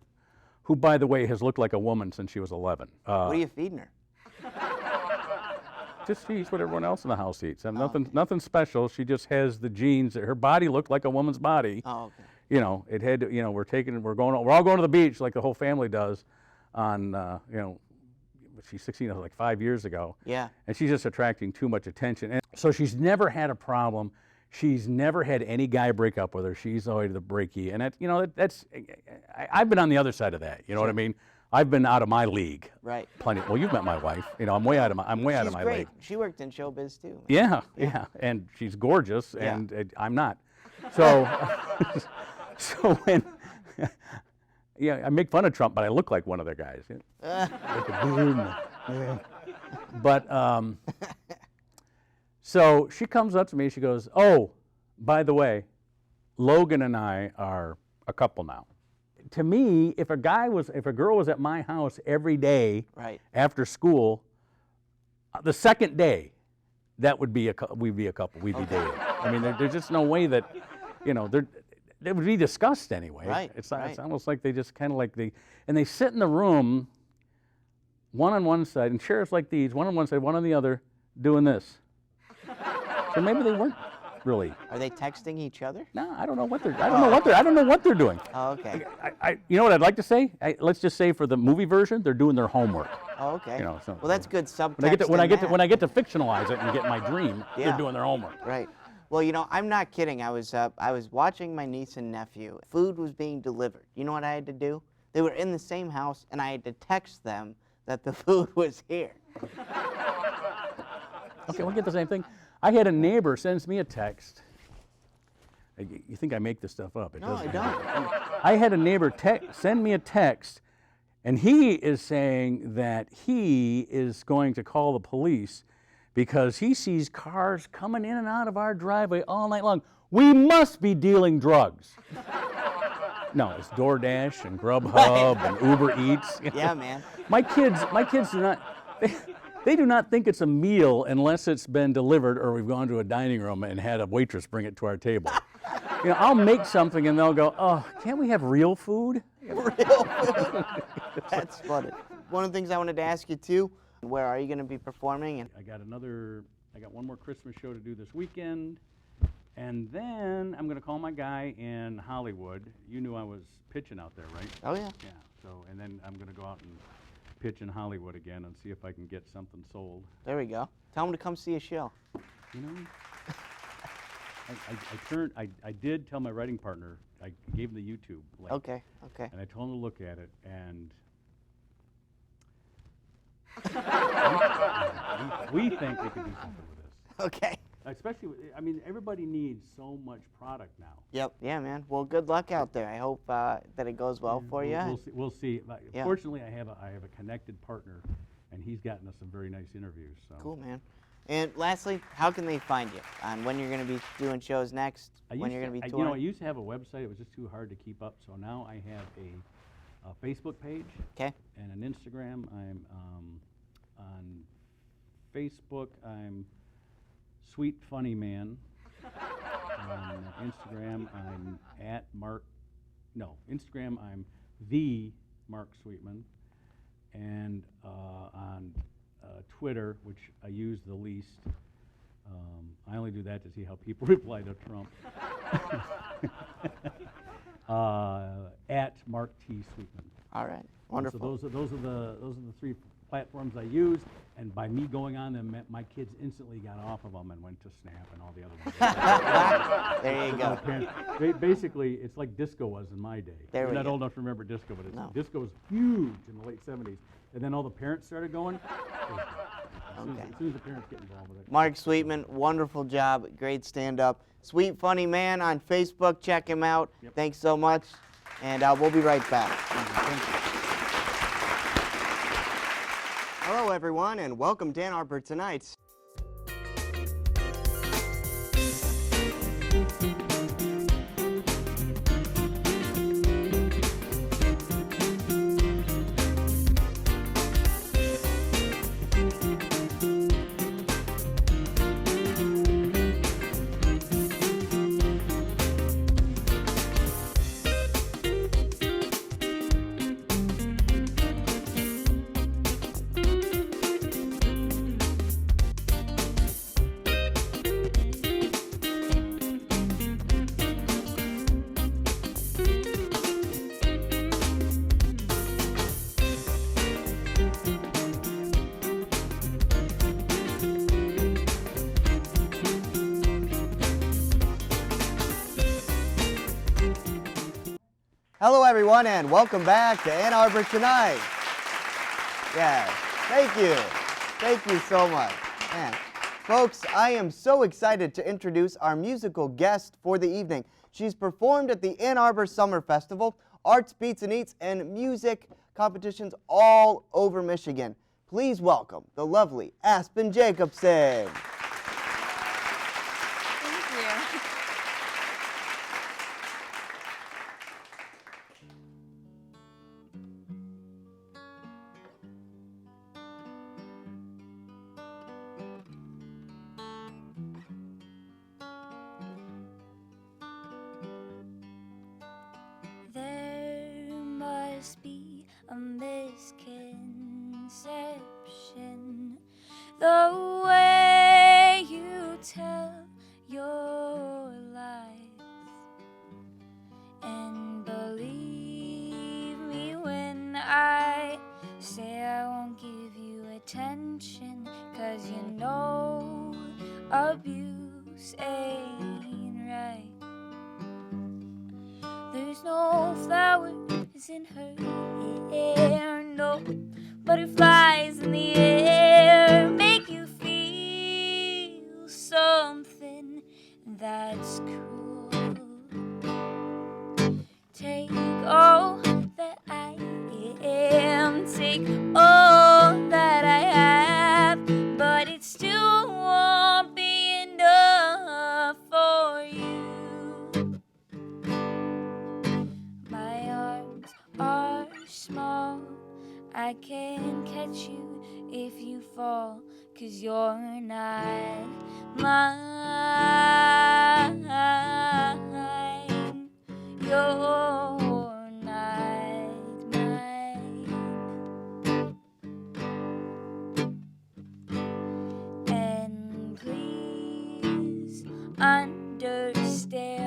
Speaker 3: who, by the way, has looked like a woman since she was 11.
Speaker 1: What are you feeding her?
Speaker 3: Just she eats what everyone else in the house eats. And nothing special. She just has the genes. Her body looked like a woman's body.
Speaker 1: Oh, okay.
Speaker 3: You know, it had to, you know, we're all going to the beach like the whole family does on, you know, she's 16, that was like 5 years ago.
Speaker 1: Yeah.
Speaker 3: And she's just attracting too much attention. And so she's never had a problem. She's never had any guy break up with her. She's always the breaky. And that, you know, I've been on the other side of that. You know what I mean? I've been out of my league.
Speaker 1: Right.
Speaker 3: Plenty. Well, you've met my wife. You know, I'm way out of my
Speaker 1: She's great.
Speaker 3: league.
Speaker 1: She worked in showbiz too.
Speaker 3: Yeah. And she's gorgeous,
Speaker 1: Yeah.
Speaker 3: and I'm not. So, so when, yeah, I make fun of Trump, but I look like one of their guys. But so she comes up to me. She goes, "Oh, by the way, Logan and I are a couple now." To me, if a girl was at my house every day
Speaker 1: Right.
Speaker 3: after school, the second day, that would be we'd be a couple. We'd be dating. I mean, there's just no way that, you know, they would be discussed anyway.
Speaker 1: Right,
Speaker 3: It's
Speaker 1: right.
Speaker 3: It's almost like they just kind of like they sit in the room, one on one side, and chairs like these, one on one side, one on the other, doing this. So maybe they weren't really.
Speaker 1: Are they texting each other?
Speaker 3: No, I don't know what they're doing.
Speaker 1: Oh, okay.
Speaker 3: You know what I'd like to say? Let's just say for the movie version, they're doing their homework.
Speaker 1: Oh, okay.
Speaker 3: You know, so-
Speaker 1: well, that's good subtext.
Speaker 3: When I
Speaker 1: in
Speaker 3: get
Speaker 1: that.
Speaker 3: to fictionalize it and get my dream,
Speaker 1: Yeah.
Speaker 3: they're doing their homework.
Speaker 1: Right. Well, you know, I'm not kidding. I was watching my niece and nephew. Food was being delivered. You know what I had to do? They were in the same house, and I had to text them that the food was here.
Speaker 3: Okay, we'll get the same thing. I had a neighbor sends me a text. You think I make this stuff up?
Speaker 1: No, I don't.
Speaker 3: I had a neighbor send me a text, and he is saying that he is going to call the police because he sees cars coming in and out of our driveway all night long. We must be dealing drugs. No, it's DoorDash and Grubhub and Uber Eats.
Speaker 1: Yeah, man.
Speaker 3: My kids do not. They do not think it's a meal unless it's been delivered or we've gone to a dining room and had a waitress bring it to our table. You know, I'll make something and they'll go, "Oh, can't we have real food?"
Speaker 1: Real food. That's funny. One of the things I wanted to ask you too, where are you going to be performing? And
Speaker 3: I got one more Christmas show to do this weekend, and then I'm going to call my guy in Hollywood. You knew I was pitching out there, right?
Speaker 1: oh yeah.
Speaker 3: Yeah. So, and then I'm going to go out and pitch in Hollywood again and see if I can get something sold.
Speaker 1: There we go. Tell them to come see a show.
Speaker 3: You know, I did tell my writing partner, I gave him the YouTube link.
Speaker 1: Okay. Okay.
Speaker 3: And I told him to look at it, and we think we can do something with this.
Speaker 1: Okay.
Speaker 3: Especially, I mean, everybody needs so much product now.
Speaker 1: Yep. Yeah, man. Well, good luck out there. I hope that it goes well for you.
Speaker 3: We'll see.
Speaker 1: Yeah.
Speaker 3: Fortunately, I have a connected partner, and he's gotten us some very nice interviews. So.
Speaker 1: Cool, man. And lastly, how can they find you? On when you're going to be doing shows next? When you're going to be touring?
Speaker 3: You know, I used to have a website. It was just too hard to keep up. So now I have a Facebook page.
Speaker 1: Okay.
Speaker 3: And an Instagram. I'm on Facebook. I'm Sweet Funny Man. On Instagram, I'm Instagram, I'm the Mark Sweetman. And on Twitter, which I use the least, I only do that to see how people reply to Trump. At Mark T. Sweetman.
Speaker 1: All right. Wonderful.
Speaker 3: So those are the three platforms I use, and by me going on them, my kids instantly got off of them and went to Snap and all the other ones.
Speaker 1: There you go.
Speaker 3: Basically, it's like disco was in my day.
Speaker 1: There
Speaker 3: You're
Speaker 1: we
Speaker 3: not
Speaker 1: go.
Speaker 3: old enough to remember disco, but
Speaker 1: No.
Speaker 3: disco was huge in the late 70s. And then all the parents started going.
Speaker 1: Okay.
Speaker 3: As soon as the parents get involved with it.
Speaker 1: Mark Sweetman, wonderful job. Great stand-up. Sweet Funny Man on Facebook. Check him out.
Speaker 3: Yep.
Speaker 1: Thanks so much. And we'll be right back.
Speaker 3: Thank you.
Speaker 1: Hello, everyone, and welcome to Ann Arbor Tonight. Hello, everyone, and welcome back to Ann Arbor Tonight. Yeah, thank you. Thank you so much. Man, folks, I am so excited to introduce our musical guest for the evening. She's performed at the Ann Arbor Summer Festival, Arts, Beats, and Eats, and music competitions all over Michigan. Please welcome the lovely Aspen Jacobson.
Speaker 4: Thank you. There must be a misconception the way you tell your lies, and believe me when I say I won't give you attention, 'cause you know abuse ain't right. There's no flowers in her hair, no butterflies in the air make you feel something that's cruel. Take all that I am, take all that I have, but it still won't be enough for you. My arms are small, I can't catch you if you fall, 'cause you're not mine. You're not mine. And please understand,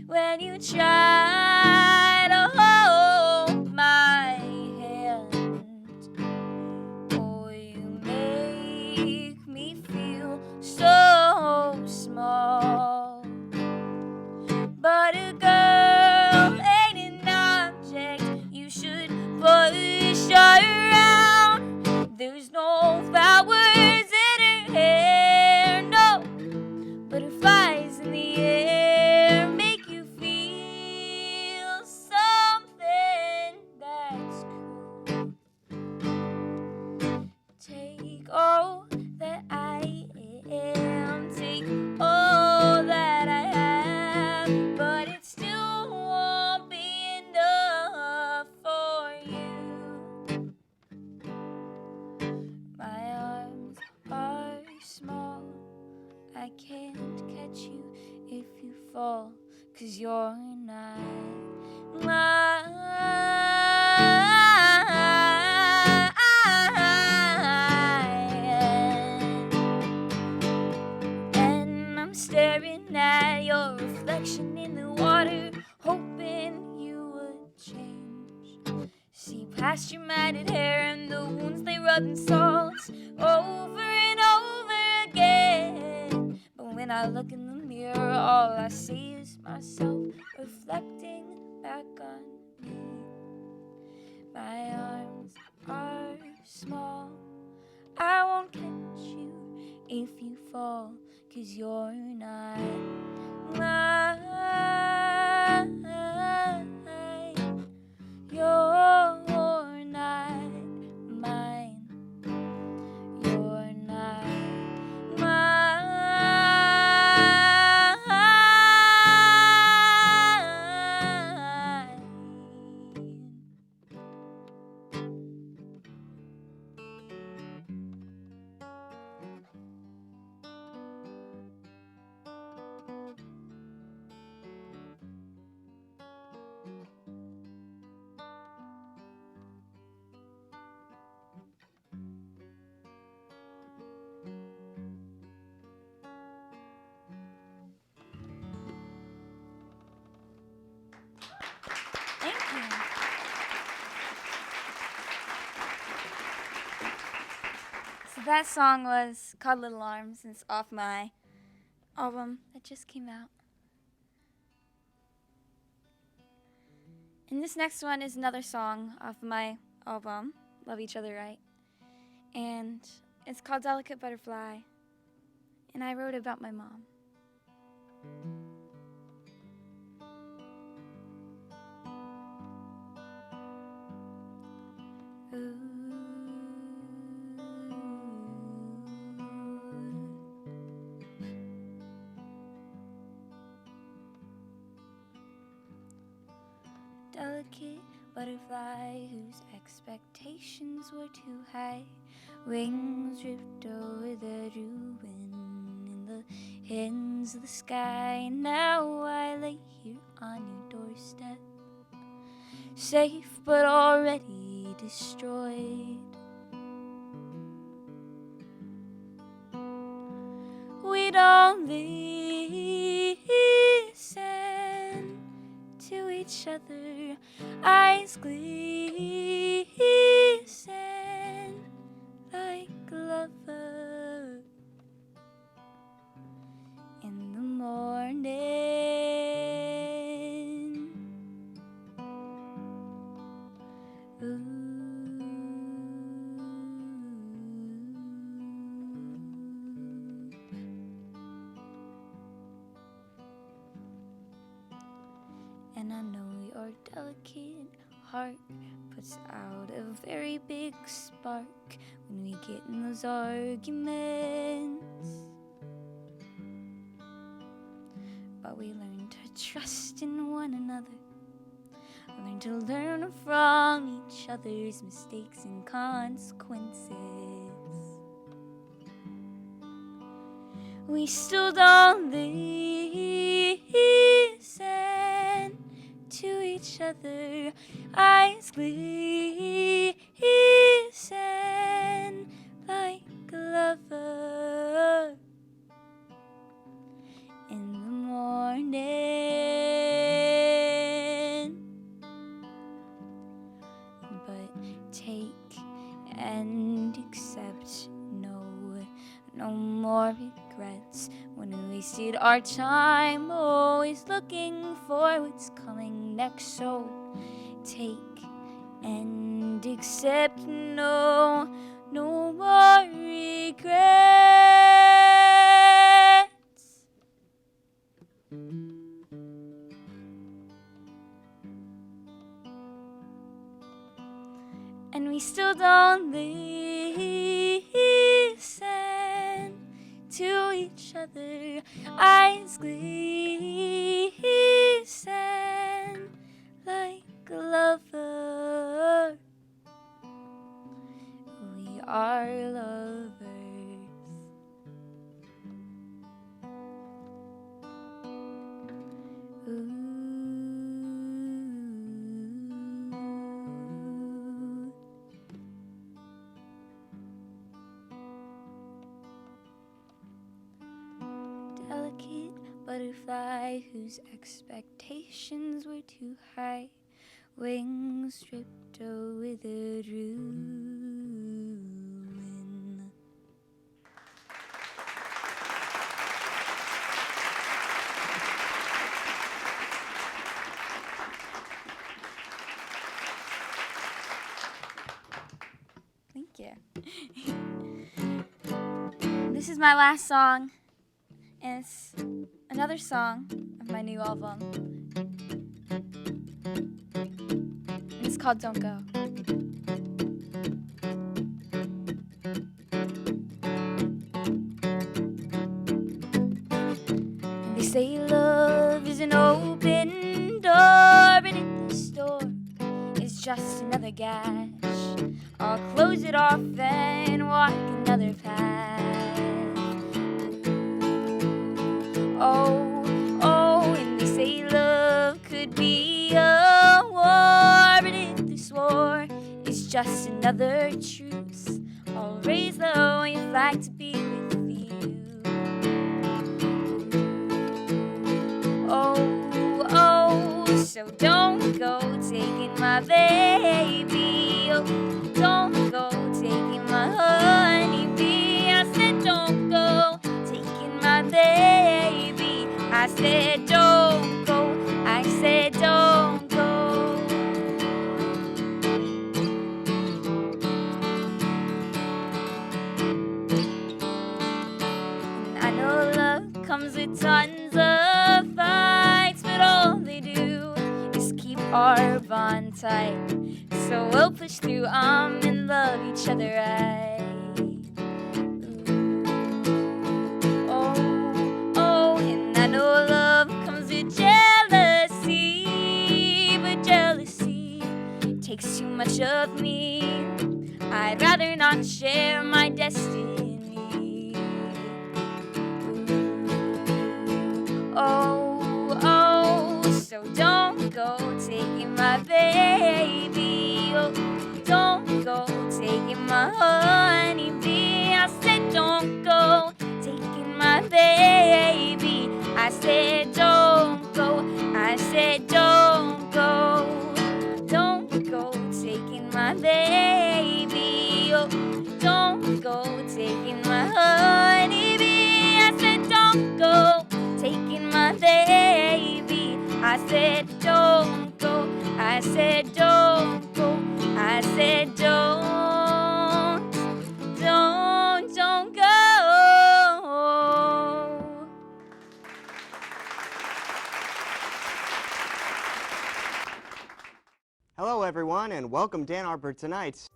Speaker 4: when you try to hold my hand, oh, you make me feel so small. But a girl ain't an object you should push around. There's no flowers in her hair, no butterflies in the air make you feel something that's cool. Take all that I am, take all that I have, but it still won't be enough for you. My arms are small, I can't catch you if you fall, 'cause you're not mine. And I'm staring at your reflection in the water, hoping you would change. See past your matted hair and the wounds they rub in salt over and over again. But when I look in the mirror, all I see is myself reflecting back on me. My arms are small, I won't catch you if you fall, 'cause you're not mine. You're not mine. You're not mine. Thank you. So that song was called Little Arms, and it's off my album that just came out. And this next one is another song off my album, Love Each Other Right. And it's called Delicate Butterfly. And I wrote it about my mom. Ooh. Delicate butterfly whose expectations were too high, wings dripped over the ruin in the ends of the sky. Now I lay here on your doorstep, safe but already destroyed. We don't listen to each other, eyes glisten like a lover in the morning. Ooh. And I know your delicate heart puts out a very big spark when we get in those arguments. But we learn to trust in one another, learn to learn from each other's mistakes and consequences. We still don't listen to each other, eyes glisten like a lover in the morning. But take and accept no more regrets when we wasted our time always looking for what's coming next. So take and accept no more regrets. And we still don't listen to each other, eyes glisten like a lover. We are lovers. Ooh. Delicate butterfly whose expectations were too high, wings stripped over the ruin. Thank you. This is my last song, and it's another song of my new album. And it's called Don't Go. And they say love is an open door, but at the store it's just another gash. I'll close it off and walk another path. Oh, and they say love could be a war, but if this war is just another truce, I'll raise the white flag to be with you. Oh, so don't go taking my baby. Oh, don't go taking my honeybee. I said don't go taking my baby. I said don't go. I said don't go. our bond tight. So we'll push through and love each other right. Oh, oh, and I know love comes with jealousy, but jealousy takes too much of me. I'd rather not share my destiny. Oh, oh, so don't go taking my baby. Oh, don't go taking my honeybee. I said don't go taking my baby. I said don't go. I said don't go. Don't go taking my baby. Oh, don't go taking my honeybee. I said don't go taking my baby. I said don't go. I said don't go. I said don't go.
Speaker 1: Hello, everyone, and welcome to Ann Arbor Tonight.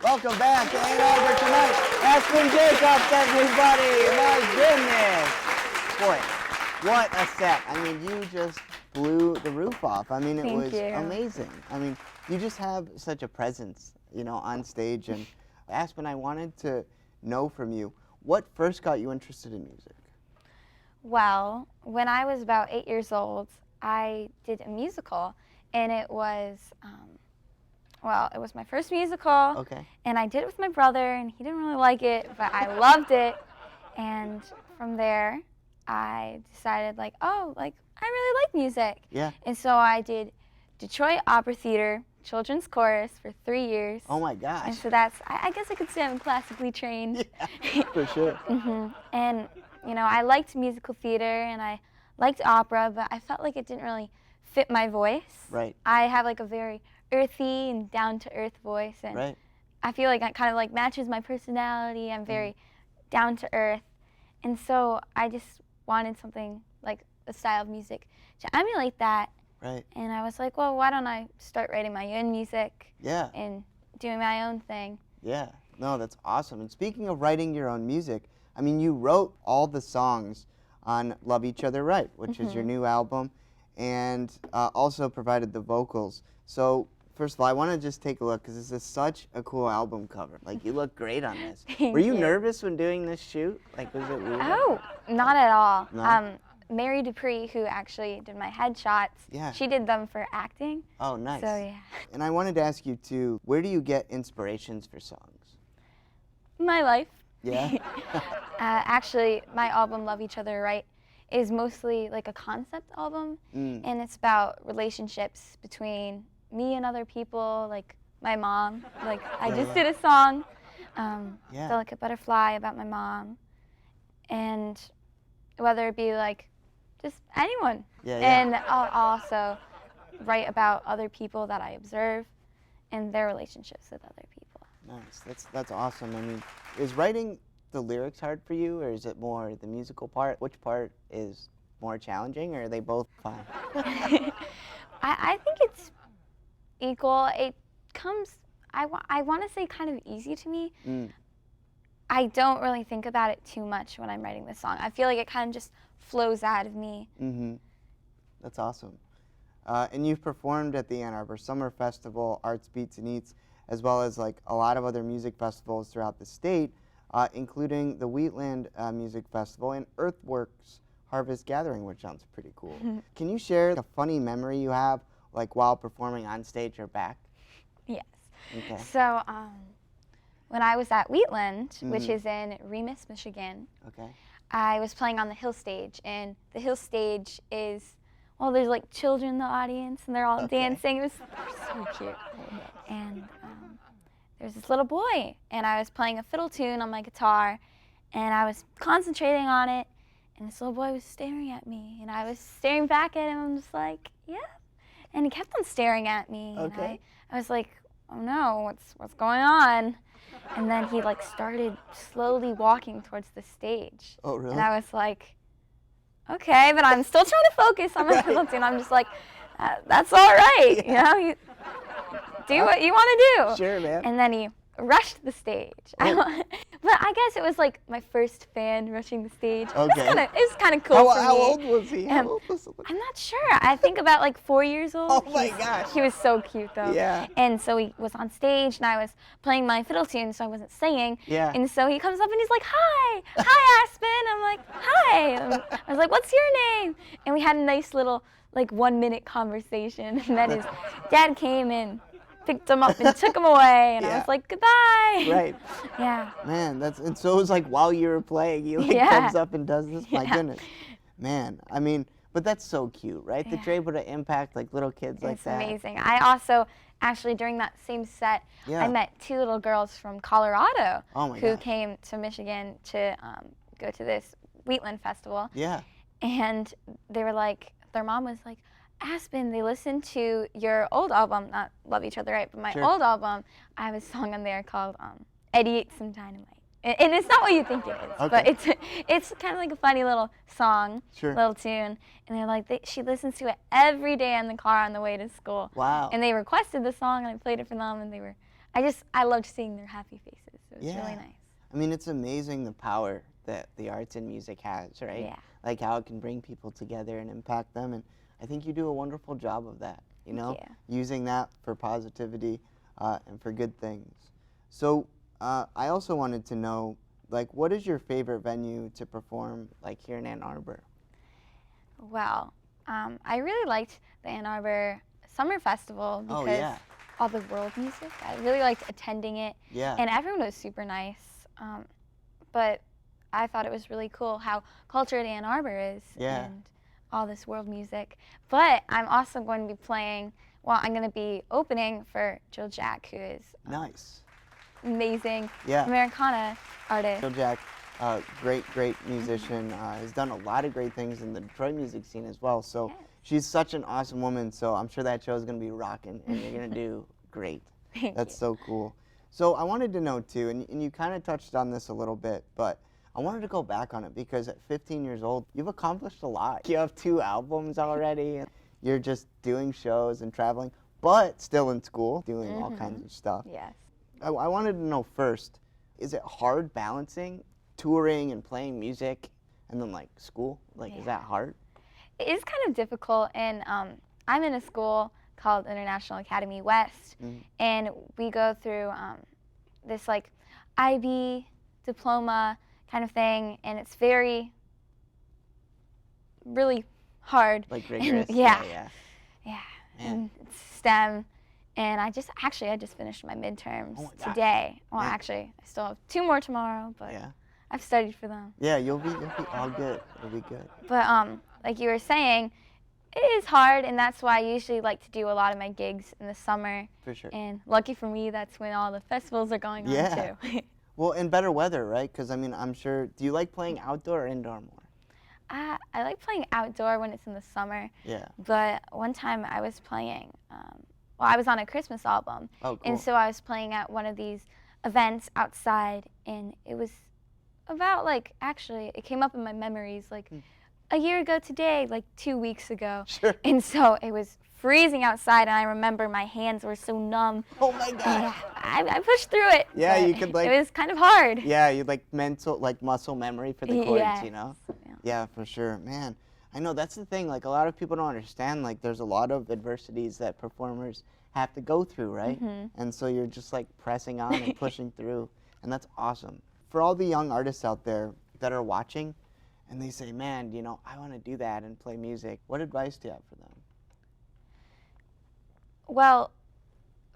Speaker 1: Welcome back to Ann Arbor Tonight. Aspen Jacobson, everybody. My goodness. Boy, what a set. I mean, you just blew the roof off. I mean, it
Speaker 4: Thank
Speaker 1: was
Speaker 4: you.
Speaker 1: amazing. I mean, you just have such a presence, you know, on stage. And Aspen, I wanted to know from you, what first got you interested in music?
Speaker 5: Well, when I was about 8 years old, I did a musical, and it was, it was my first musical,
Speaker 1: Okay.
Speaker 5: and I did it with my brother, and he didn't really like it, but I loved it, and from there, I decided, I really like music.
Speaker 1: Yeah.
Speaker 5: And so I did Detroit Opera Theater, children's chorus for 3 years.
Speaker 1: Oh my gosh.
Speaker 5: And so that's, I guess I could say I'm classically trained.
Speaker 1: Yeah, for sure.
Speaker 5: And, you know, I liked musical theater and I liked opera, but I felt like it didn't really fit my voice.
Speaker 1: Right.
Speaker 5: I have like a very earthy and down-to-earth voice, and
Speaker 1: Right.
Speaker 5: I feel like it kind of like matches my personality. I'm very down-to-earth. And so I just wanted something like a style of music to emulate that.
Speaker 1: Right.
Speaker 5: And I was like, well, why don't I start writing my own music
Speaker 1: Yeah.
Speaker 5: and doing my own thing?
Speaker 1: Yeah. No, that's awesome. And speaking of writing your own music, I mean, you wrote all the songs on Love Each Other Right, which is your new album, and also provided the vocals. So, first of all, I want to just take a look, because this is such a cool album cover. Like, you look great on this. Were you nervous when doing this shoot? Like, was it weird?
Speaker 5: Oh, not at all.
Speaker 1: No?
Speaker 5: Mary Dupree, who actually did my headshots,
Speaker 1: Yeah.
Speaker 5: she did them for acting.
Speaker 1: Oh, nice.
Speaker 5: So, yeah.
Speaker 1: And I wanted to ask you, too, where do you get inspirations for songs?
Speaker 5: My life.
Speaker 1: Yeah?
Speaker 5: Actually, my album, Love Each Other Right, is mostly like a concept album, and it's about relationships between me and other people, like my mom. Like, I just did a song,
Speaker 1: Yeah.
Speaker 5: Delicate Butterfly, about my mom, and whether it be like just anyone.
Speaker 1: Yeah, yeah.
Speaker 5: And I'll also write about other people that I observe and their relationships with other people.
Speaker 1: Nice. That's awesome. I mean, is writing the lyrics hard for you, or is it more the musical part? Which part is more challenging, or are they both fine?
Speaker 5: I think it's equal. It comes, I want to say kind of easy to me. I don't really think about it too much when I'm writing this song. I feel like it kind of just flows out of me.
Speaker 1: That's awesome. And you've performed at the Ann Arbor Summer Festival, Arts, Beats, and Eats, as well as like a lot of other music festivals throughout the state. including the Wheatland Music Festival and Earthworks Harvest Gathering, which sounds pretty cool. Can you share a funny memory you have, like while performing on stage or back?
Speaker 5: Yes.
Speaker 1: Okay.
Speaker 5: So when I was at Wheatland, which is in Remus, Michigan,
Speaker 1: Okay.
Speaker 5: I was playing on the hill stage, and the hill stage is, well, there's like children in the audience, and they're all dancing. It was so cute. And there's this little boy, and I was playing a fiddle tune on my guitar, and I was concentrating on it, and this little boy was staring at me, and I was staring back at him. I'm just like, yeah. And he kept on staring at me, and I was like, oh no, what's going on? And then he like started slowly walking towards the stage.
Speaker 1: Oh, really?
Speaker 5: And I was like, okay, but I'm still trying to focus on my fiddle tune. I'm just like, that's all right, you know, you do what you want to do.
Speaker 1: Sure, man.
Speaker 5: And then he rushed the stage. But I guess it was like my first fan rushing the stage.
Speaker 1: Okay.
Speaker 5: It was kind of cool for me.
Speaker 1: How old was he? How old was he?
Speaker 5: I'm not sure. I think about like 4 years old.
Speaker 1: Oh my gosh.
Speaker 5: He was so cute though.
Speaker 1: Yeah.
Speaker 5: And so he was on stage and I was playing my fiddle tune, so I wasn't singing.
Speaker 1: Yeah.
Speaker 5: And so he comes up and he's like, hi Aspen. I'm like, hi. I was like, what's your name? And we had a nice little like 1 minute conversation. And then his dad came and picked him up and took him away, and I was like, goodbye.
Speaker 1: Right.
Speaker 5: Yeah.
Speaker 1: Man, and so it was like while you were playing, he like comes up and does this. My goodness. Man, I mean, but that's so cute, right? That you're able to impact like little kids like that.
Speaker 5: It's amazing. I also, actually during that same set, I met 2 little girls from Colorado who came to Michigan to go to this Wheatland festival.
Speaker 1: Yeah.
Speaker 5: And they were like, their mom was like, Aspen, they listened to your old album, not Love Each Other, right? But my old album, I have a song on there called Eddie Ate Some Dynamite. And it's not what you think it is, but it's kind of like a funny little song, little tune. And they're like, she listens to it every day in the car on the way to school.
Speaker 1: Wow.
Speaker 5: And they requested the song, and I played it for them, and they were, I loved seeing their happy faces. It was really nice.
Speaker 1: I mean, it's amazing the power that the arts and music has, right?
Speaker 5: Yeah.
Speaker 1: Like how it can bring people together and impact them. And I think you do a wonderful job of that, you know, using that for positivity and for good things. So I also wanted to know, like, what is your favorite venue to perform, like, here in Ann Arbor?
Speaker 5: Well, I really liked the Ann Arbor Summer Festival because all the world music. I really liked attending it.
Speaker 1: Yeah.
Speaker 5: And everyone was super nice. But I thought it was really cool how cultured Ann Arbor is.
Speaker 1: Yeah.
Speaker 5: And all this world music. But I'm also going to be playing, well, I'm going to be opening for Jill Jack, who is amazing Americana artist.
Speaker 1: Jill Jack, great musician, has done a lot of great things in the Detroit music scene as well. So she's such an awesome woman, so I'm sure that show is going to be rocking, and you're going to do great. That's so cool. So I wanted to know, too, and you kind of touched on this a little bit, but I wanted to go back on it because at 15 years old, you've accomplished a lot. You have 2 albums already. And you're just doing shows and traveling, but still in school, doing all kinds of stuff.
Speaker 5: Yes.
Speaker 1: I wanted to know first, is it hard balancing touring and playing music and then like school? Like, is that hard?
Speaker 5: It is kind of difficult, and I'm in a school called International Academy West, and we go through this like IB diploma kind of thing, and it's really hard.
Speaker 1: Like rigorous.
Speaker 5: Yeah.
Speaker 1: Man.
Speaker 5: And it's STEM, and I just finished my midterms today. Well, actually, I still have 2 more tomorrow, but I've studied for them.
Speaker 1: Yeah, you'll be all good. It'll be good.
Speaker 5: But like you were saying, it is hard, and that's why I usually like to do a lot of my gigs in the summer.
Speaker 1: For sure.
Speaker 5: And lucky for me, that's when all the festivals are going on too.
Speaker 1: Well, in better weather, right? Because, I mean, I'm sure, do you like playing outdoor or indoor more?
Speaker 5: I like playing outdoor when it's in the summer.
Speaker 1: Yeah.
Speaker 5: But one time I was playing, I was on a Christmas album.
Speaker 1: Oh, cool.
Speaker 5: And so I was playing at one of these events outside, and it was about actually, it came up in my memories a year ago today, 2 weeks ago.
Speaker 1: Sure.
Speaker 5: And so it was freezing outside, and I remember my hands were so numb.
Speaker 1: Oh my God.
Speaker 5: I pushed through it.
Speaker 1: Yeah, you could
Speaker 5: it was kind of hard.
Speaker 1: Yeah, you muscle memory for the chords, you know? Yeah, for sure. Man, I know that's the thing. A lot of people don't understand. There's a lot of adversities that performers have to go through, right? And so you're just pressing on and pushing through, and that's awesome. for all the young artists out there that are watching, and they say, man, you know, I want to do that and play music, what advice do you have for them?
Speaker 5: Well,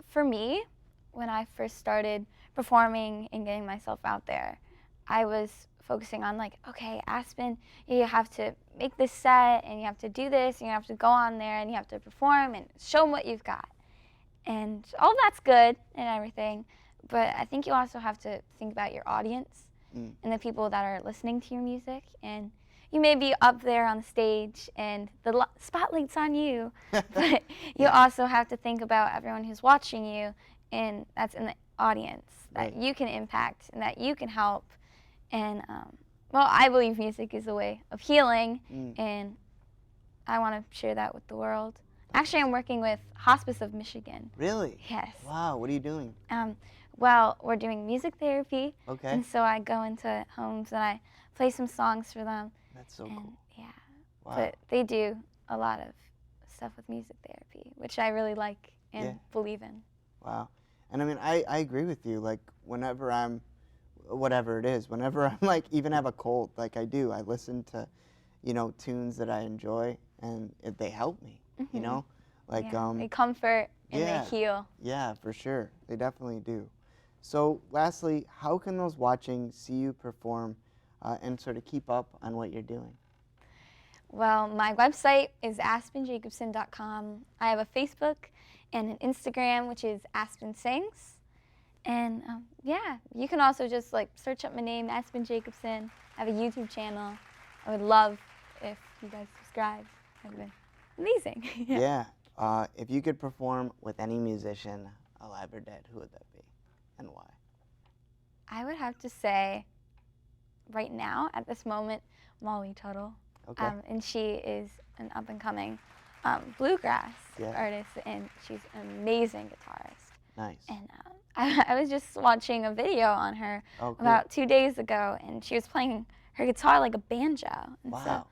Speaker 5: for me, when I first started performing and getting myself out there, I was focusing on like, okay, Aspen, you have to make this set and you have to do this and you have to go on there and you have to perform and show them what you've got. And all that's good and everything, but I think you also have to think about your audience and the people that are listening to your music. And you may be up there on the stage and the spotlight's on you, but you also have to think about everyone who's watching you, and that's in the audience that you can impact and that you can help. And well, I believe music is a way of healing, and I want to share that with the world. Actually, I'm working with Hospice of Michigan.
Speaker 1: Really?
Speaker 5: Yes.
Speaker 1: Wow, what are you doing?
Speaker 5: Well, we're doing music therapy.
Speaker 1: Okay.
Speaker 5: And so I go into homes and I play some songs for them.
Speaker 1: That's so
Speaker 5: and,
Speaker 1: cool.
Speaker 5: Yeah.
Speaker 1: Wow.
Speaker 5: But they do a lot of stuff with music therapy, which I really like and believe in.
Speaker 1: Wow. And I mean, I agree with you. Like, whenever I'm, whatever it is, whenever I'm like, even have a cold, like I do, I listen to, you know, tunes that I enjoy, and they help me, you know? Like,
Speaker 5: they comfort and
Speaker 1: yeah.
Speaker 5: they heal.
Speaker 1: Yeah, for sure. They definitely do. So, lastly, how can those watching see you perform and sort of keep up on what you're doing?
Speaker 5: Well, my website is aspenjacobson.com. I have a Facebook and an Instagram, which is Aspen Sings. And yeah, you can also just like search up my name, Aspen Jacobson. I have a YouTube channel. I would love if you guys subscribed. That would be amazing.
Speaker 1: Yeah. If you could perform with any musician, alive or dead, who would that be and why?
Speaker 5: I would have to say, right now, at this moment, Molly Tuttle.
Speaker 1: Okay.
Speaker 5: And she is an up-and-coming bluegrass
Speaker 1: Yeah.
Speaker 5: artist, and she's an amazing guitarist.
Speaker 1: Nice.
Speaker 5: And I was just watching a video on her
Speaker 1: Oh, cool.
Speaker 5: about 2 days ago, and she was playing her guitar like a banjo. And
Speaker 1: Wow.
Speaker 5: so,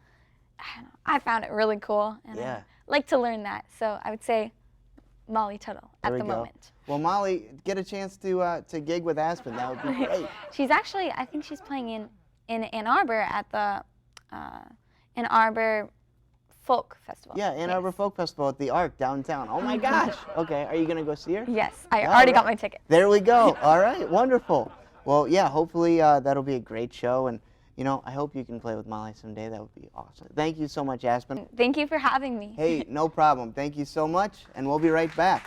Speaker 5: I don't know, I found it really cool, and
Speaker 1: Yeah.
Speaker 5: I like to learn that. So I would say Molly Tuttle
Speaker 1: There
Speaker 5: at
Speaker 1: we
Speaker 5: the
Speaker 1: go.
Speaker 5: moment.
Speaker 1: Well, Molly, get a chance to gig with Aspen. That would be great.
Speaker 5: She's actually, I think she's playing in Ann Arbor at the Ann Arbor Folk Festival.
Speaker 1: Yeah, Ann Arbor Folk Festival at the Arc downtown. Oh my gosh. Okay, are you going to go see her?
Speaker 5: Yes, I
Speaker 1: All
Speaker 5: already
Speaker 1: right.
Speaker 5: got my ticket.
Speaker 1: There we go. All right, wonderful. Well, yeah, hopefully that'll be a great show. And, you know, I hope you can play with Molly someday. That would be awesome. Thank you so much, Aspen.
Speaker 5: Thank you for having me.
Speaker 1: Hey, no problem. Thank you so much, and we'll be right back.